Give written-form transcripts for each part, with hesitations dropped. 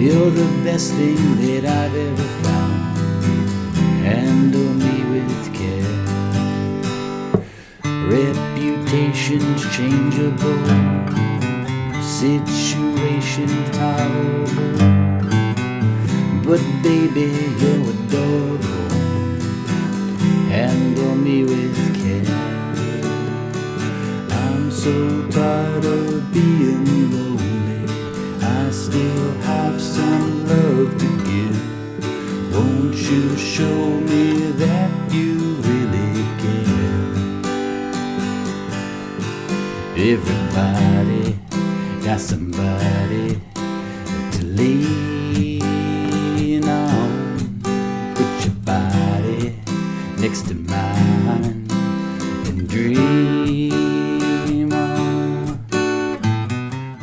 You're the best thing that I've ever found. Handle me with care. Reputation's changeable, situation's tolerable, but baby, you're adorable. Handle me with care. I'm so tired of being lonely. I still have some love to give. Won't you show me that you really care? Everybody got somebody to lean on. Put your body next to mine and dream on.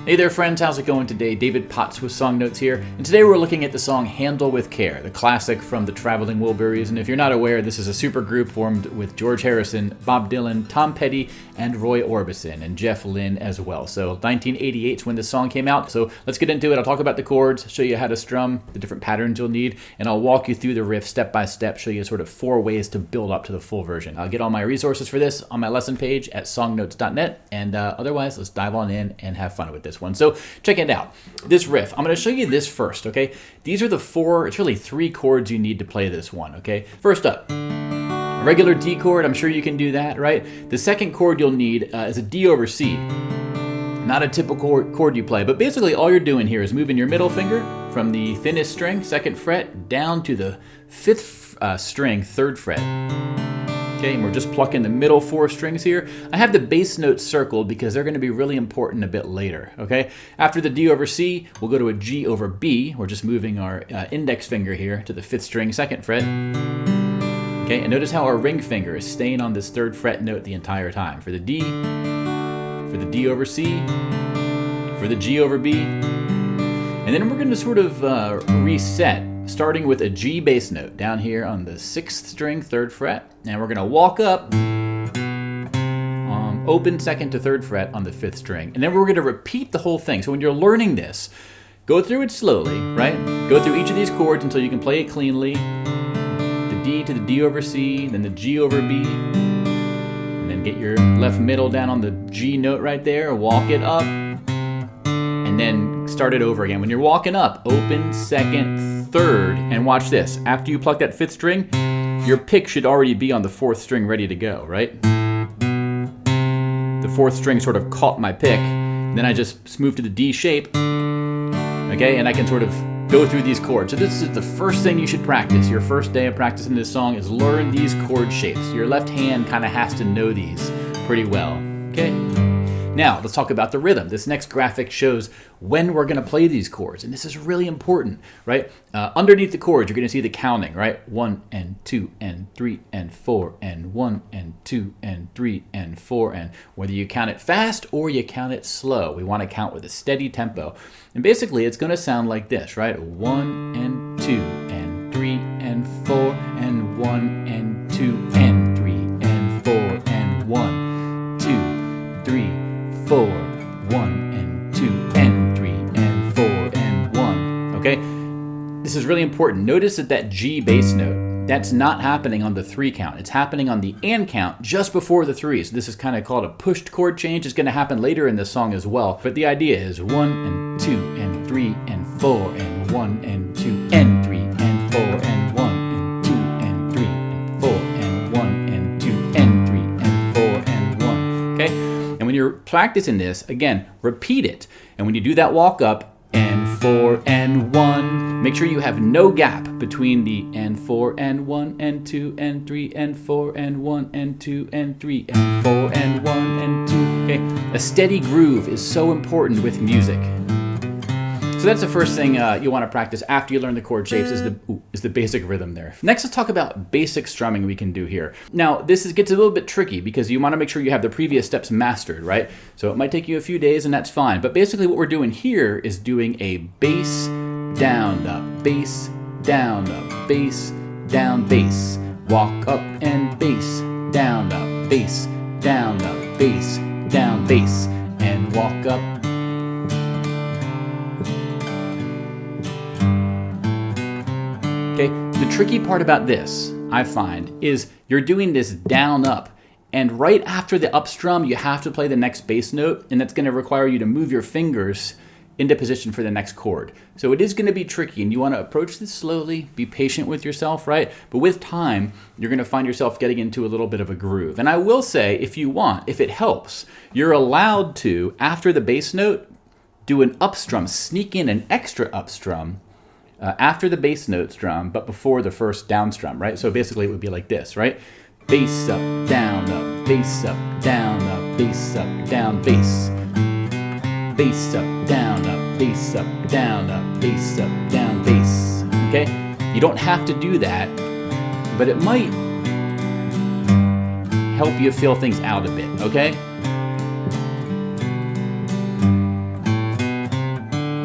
Hey there friends, how's it going today? David Potts with Song Notes here, and today we're looking at the song Handle with Care, the classic from the Traveling Wilburys. And if you're not aware, this is a supergroup formed with George Harrison, Bob Dylan, Tom Petty, and Roy Orbison, and Jeff Lynne as well. So 1988 is when this song came out, so let's get into it. I'll talk about the chords, show you how to strum, the different patterns you'll need, and I'll walk you through the riff step by step, show you sort of 4 ways to build up to the full version. I'll get all my resources for this on my lesson page at songnotes.net, and otherwise, let's dive on in and have fun with this one. So check it out. This riff, I'm going to show you this first, okay? These are the 4, it's really 3 chords you need to play this one, okay? First up, regular D chord, I'm sure you can do that, right? The second chord you'll need is a D over C. Not a typical chord you play, but basically all you're doing here is moving your middle finger from the thinnest string, 2nd fret, down to the 5th string, 3rd fret. Okay, and we're just plucking the middle 4 strings here. I have the bass notes circled because they're going to be really important a bit later, okay? After the D over C, we'll go to a G over B. We're just moving our index finger here to the 5th string, 2nd fret. Okay, and notice how our ring finger is staying on this 3rd fret note the entire time. For the D, for the D over C, for the G over B. And then we're going to sort of reset, starting with a G bass note down here on the 6th string, 3rd fret. And we're going to walk up, open 2nd to 3rd fret on the 5th string. And then we're going to repeat the whole thing. So when you're learning this, go through it slowly, right? Go through each of these chords until you can play it cleanly. D to the D over C, then the G over B, and then get your left middle down on the G note right there, walk it up, and then start it over again. When you're walking up, open 2nd, 3rd, and watch this. After you pluck that 5th string, your pick should already be on the 4th string ready to go, right? The 4th string sort of caught my pick, then I just moved to the D shape, okay, and I can sort of go through these chords. So this is the first thing you should practice. Your first day of practicing this song is learn these chord shapes. Your left hand kind of has to know these pretty well, okay? Now, let's talk about the rhythm. This next graphic shows when we're going to play these chords, and this is really important, right? Underneath the chords, you're going to see the counting, right? 1 and 2 and 3 and 4 and 1 and 2 and 3 and 4, and whether you count it fast or you count it slow, we want to count with a steady tempo. And basically, it's going to sound like this, right? 1 and 2 and 3 and 4 and 1 and 2 and 3 and 4 and 1, 2, 3, 4, 1 and 2 and 3 and 4 and 1, okay? This is really important. Notice that G bass note, that's not happening on the 3 count. It's happening on the and count just before the 3. So this is kind of called a pushed chord change. It's going to happen later in the song as well. But the idea is 1 and 2 and 3 and 4 and 1 and 2 and 3 and 4 and 1 and 2 and 3 and 4 and 1 and 2 and 3 and 4 and 1, okay? And when you're practicing this, again, repeat it. And when you do that walk up, and 4 and 1, make sure you have no gap between the and 4 and 1 and 2 and 3 and 4 and 1 and 2 and 3 and 4 and 1 and 2, okay? A steady groove is so important with music. So that's the first thing you want to practice after you learn the chord shapes is the basic rhythm there. Next, let's talk about basic strumming we can do here. Now, this gets a little bit tricky because you want to make sure you have the previous steps mastered, right? So it might take you a few days and that's fine. But basically what we're doing here is doing a bass, down, up, bass, down, up, bass, down, bass. Walk up and bass, down, up, bass, down, up, bass, down, bass. And walk up. The tricky part about this, I find, is you're doing this down up, and right after the up strum, you have to play the next bass note, and that's going to require you to move your fingers into position for the next chord. So it is going to be tricky, and you want to approach this slowly, be patient with yourself, right? But with time, you're going to find yourself getting into a little bit of a groove. And I will say, if you want, if it helps, you're allowed to, after the bass note, do an up strum, sneak in an extra up strum after the bass note strum, but before the first down strum, right? So basically it would be like this, right? Bass up, down, bass up, down, bass up, down, bass. Bass up, down, bass up, down, bass up, down, bass. Okay? You don't have to do that, but it might help you feel things out a bit, okay?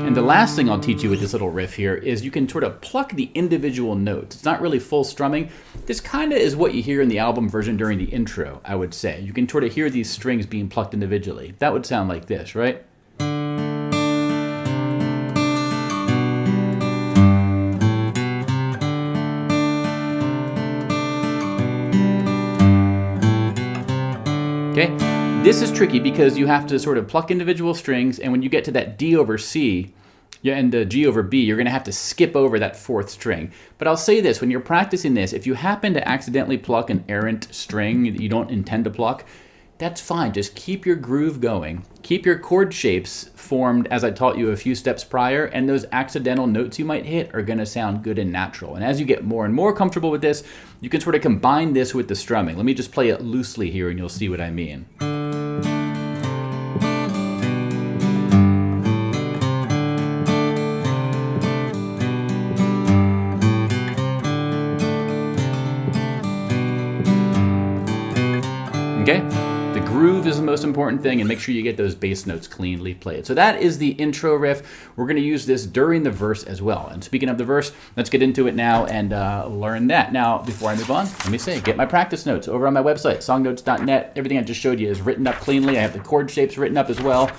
And the last thing I'll teach you with this little riff here is you can sort of pluck the individual notes. It's not really full strumming. This kind of is what you hear in the album version during the intro, I would say. You can sort of hear these strings being plucked individually. That would sound like this, right? Okay, this is tricky because you have to sort of pluck individual strings, and when you get to that D over C and the G over B, you're going to have to skip over that fourth string. But I'll say this, when you're practicing this, if you happen to accidentally pluck an errant string that you don't intend to pluck, that's fine. Just keep your groove going. Keep your chord shapes formed as I taught you a few steps prior, and those accidental notes you might hit are going to sound good and natural. And as you get more and more comfortable with this, you can sort of combine this with the strumming. Let me just play it loosely here and you'll see what I mean. Okay? The groove is the most important thing, and make sure you get those bass notes cleanly played. So that is the intro riff. We're going to use this during the verse as well. And speaking of the verse, let's get into it now and learn that. Now, before I move on, let me say, get my practice notes over on my website, songnotes.net. Everything I just showed you is written up cleanly. I have the chord shapes written up as well.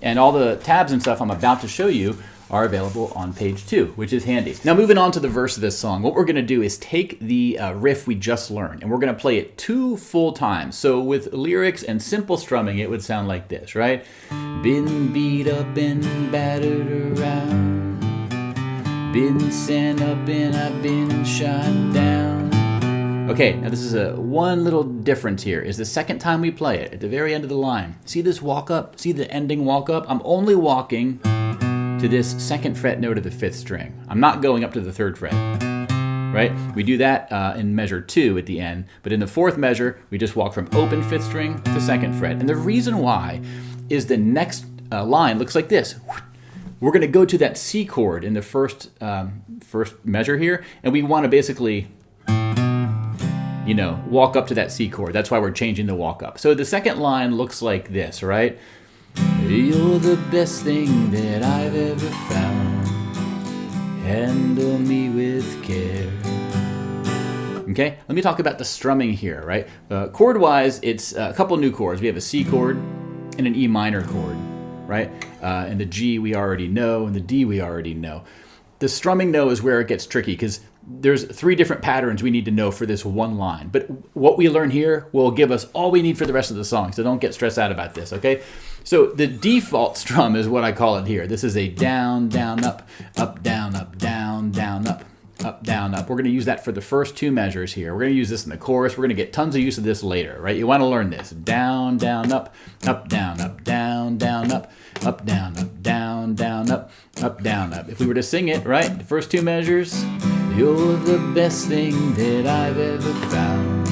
And all the tabs and stuff I'm about to show you are available on page 2, which is handy. Now moving on to the verse of this song, what we're going to do is take the riff we just learned and we're going to play it 2 full times. So with lyrics and simple strumming, it would sound like this, right? Been beat up and battered around, been sent up and I've been shot down. Okay, now this is one little difference here, is the second time we play it, at the very end of the line. See this walk up? See the ending walk up? I'm only walking to this 2nd fret note of the 5th string. I'm not going up to the 3rd fret, right? We do that in measure 2 at the end, but in the 4th measure, we just walk from open 5th string to 2nd fret. And the reason why is the next line looks like this. We're gonna go to that C chord in the first measure here, and we wanna basically, walk up to that C chord. That's why we're changing the walk up. So the second line looks like this, right? You're the best thing that I've ever found. Handle me with care. Okay, let me talk about the strumming here, right? Chord-wise, it's a couple new chords. We have a C chord and an E minor chord, right? And the G we already know, and the D we already know. The strumming, though, is where it gets tricky because there's 3 different patterns we need to know for this one line. But what we learn here will give us all we need for the rest of the song, so don't get stressed out about this, okay? So the default strum is what I call it here. This is a down, down, up, down, down, down, up, down, up. We're going to use that for the first 2 measures here. We're going to use this in the chorus. We're going to get tons of use of this later, right? You want to learn this. Down, down, up, down, down, down, up, down, down, down, up, down, up. If we were to sing it, right, the first 2 measures, you're the best thing that I've ever found.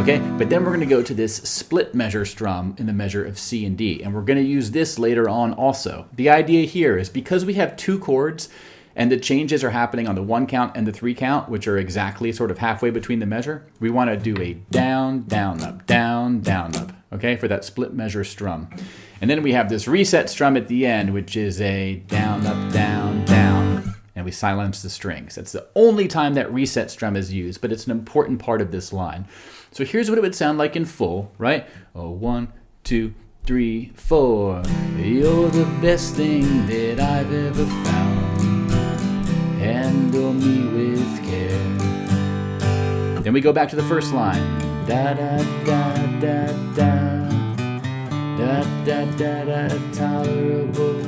Okay, but then we're going to go to this split measure strum in the measure of C and D, and we're going to use this later on also. The idea here is because we have 2 chords and the changes are happening on the 1 count and the 3 count, which are exactly sort of halfway between the measure, we want to do a down, down, up, okay, for that split measure strum. And then we have this reset strum at the end, which is a down, down, and we silence the strings. That's the only time that reset strum is used, but it's an important part of this line. So here's what it would sound like in full, right? 1, 2, 3, 4. You're the best thing that I've ever found. handle me with care. Then we go back to the first line. Da da da da da, da da da da, tolerable.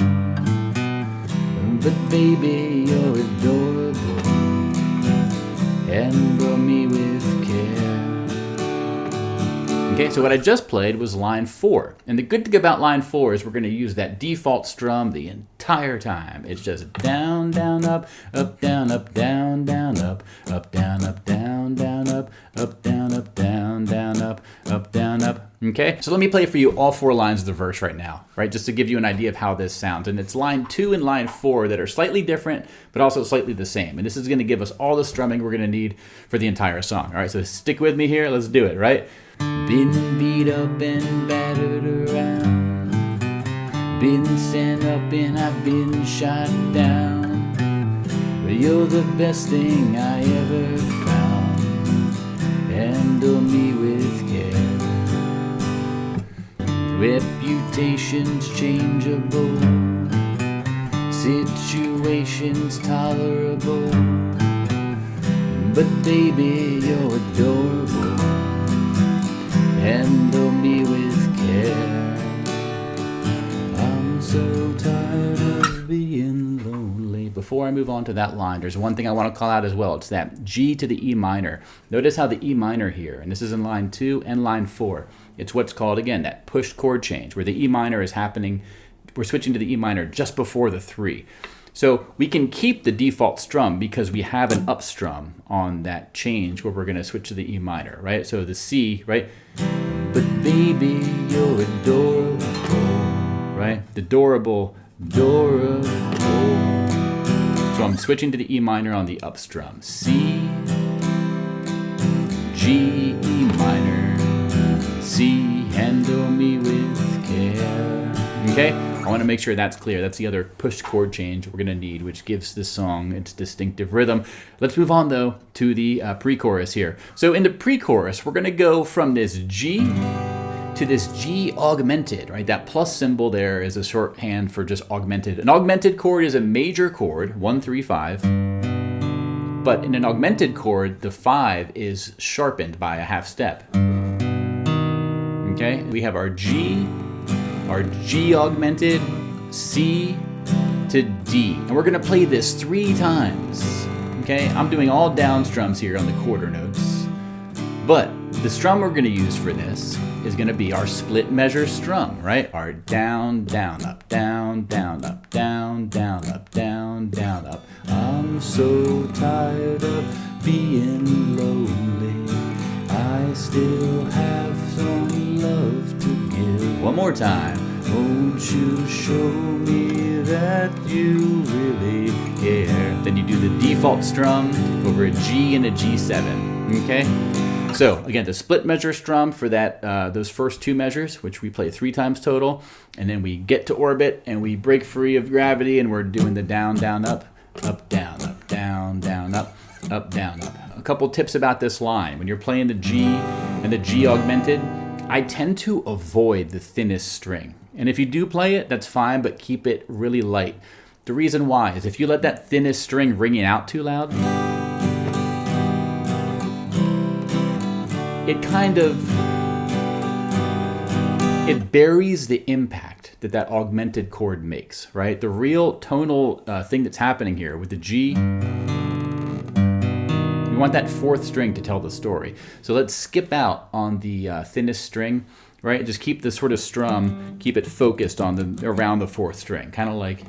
But baby, you're adorable. Handle me with care. Okay, so what I just played was line 4. And the good thing about line 4 is we're going to use that default strum the entire time. It's just down, down, up, down, up, down, down, up, down, up, down, down, up, down, up, down, down, up, down, up. Okay, so let me play for you all 4 lines of the verse right now, right? Just to give you an idea of how this sounds. And it's line 2 and line 4 that are slightly different, but also slightly the same. And this is going to give us all the strumming we're going to need for the entire song. All right, so stick with me here. Let's do it, right? Been beat up and battered around, been sent up and I've been shot down, but you're the best thing I ever found. Handle me with care. Reputation's changeable, situations tolerable, but baby, you're adorable. Handle me with care. I'm so tired of being lonely. Before I move on to that line, there's one thing I want to call out as well. It's that G to the E minor. Notice how the E minor here, and this is in line 2 and line 4. It's what's called, again, that pushed chord change, where the E minor is happening. We're switching to the E minor just before the 3. So we can keep the default strum because we have an up strum on that change where we're going to switch to the E minor, right? So the C, right? But baby, you're adorable, right? The adorable. So I'm switching to the E minor on the up strum. C, G, E minor, C, handle me with care. Okay? I want to make sure that's clear. That's the other pushed chord change we're going to need, which gives this song its distinctive rhythm. Let's move on, though, to the pre-chorus here. So in the pre-chorus, we're going to go from this G to this G augmented, right? That plus symbol there is a shorthand for just augmented. An augmented chord is a major chord, 1, 3, 5. But in an augmented chord, the 5 is sharpened by a half step. Okay? We have our G augmented, C to D. And we're gonna play this 3 times. Okay, I'm doing all down strums here on the quarter notes. But the strum we're gonna use for this is gonna be our split measure strum, right? Our down, down, up, down, down, up, down, down, up, down, down, up. I'm so tired of being lonely. I still have some love to give. One more time. Won't you show me that you really care? Then you do the default strum over a G and a G7. Okay? So again, the split measure strum for that those first 2 measures, which we play 3 times total, and then we get to orbit and we break free of gravity and we're doing the down, down, up, down, up, down, down, up, down, up. A couple tips about this line. When you're playing the G and the G augmented, I tend to avoid the thinnest string. And if you do play it, that's fine, but keep it really light. The reason why is if you let that thinnest string ringing out too loud, it buries the impact that augmented chord makes, right? The real tonal thing that's happening here with the G, we want that 4th string to tell the story. So let's skip out on the thinnest string, right? Just keep the sort of strum, keep it focused on around the 4th string, kind of like.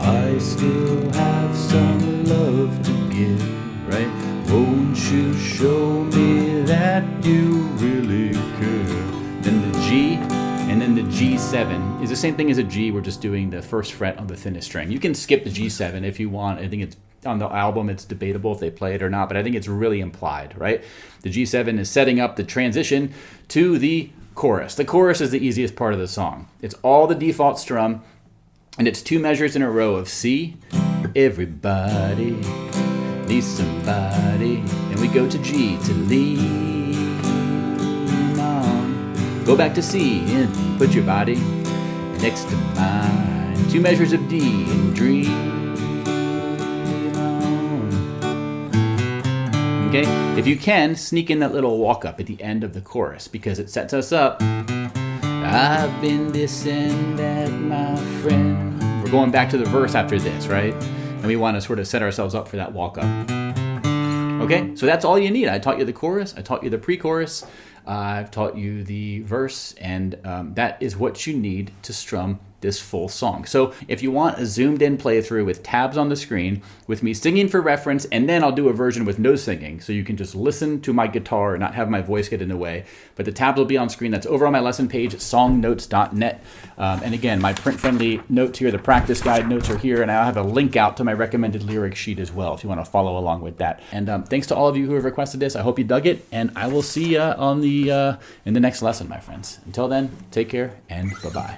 I still have some love to give, right? Won't you show me that you really care? Then the G, and then the G7 is the same thing as a G. We're just doing the 1st fret on the thinnest string. You can skip the G7 if you want. I think it's on the album, it's debatable if they play it or not, but I think it's really implied, right? The G7 is setting up the transition to the chorus. The chorus is the easiest part of the song. It's all the default strum, and it's 2 measures in a row of C. Everybody needs somebody. And we go to G to lean on. Go back to C and put your body next to mine. find 2 measures of D and dream on. Okay, if you can, sneak in that little walk up at the end of the chorus because it sets us up. I've been this and that, my friend. We're going back to the verse after this, right? And we want to sort of set ourselves up for that walk up. Okay, so that's all you need. I taught you the chorus, I taught you the pre-chorus, I've taught you the verse, and that is what you need to strum this full song. So if you want a zoomed in playthrough with tabs on the screen, with me singing for reference, and then I'll do a version with no singing, so you can just listen to my guitar and not have my voice get in the way. But the tabs will be on screen. That's over on my lesson page, songnotes.net. And again, my print-friendly notes here, the practice guide notes are here, and I'll have a link out to my recommended lyric sheet as well if you want to follow along with that. And thanks to all of you who have requested this. I hope you dug it, and I will see you on in the next lesson, my friends. Until then, take care, and bye-bye.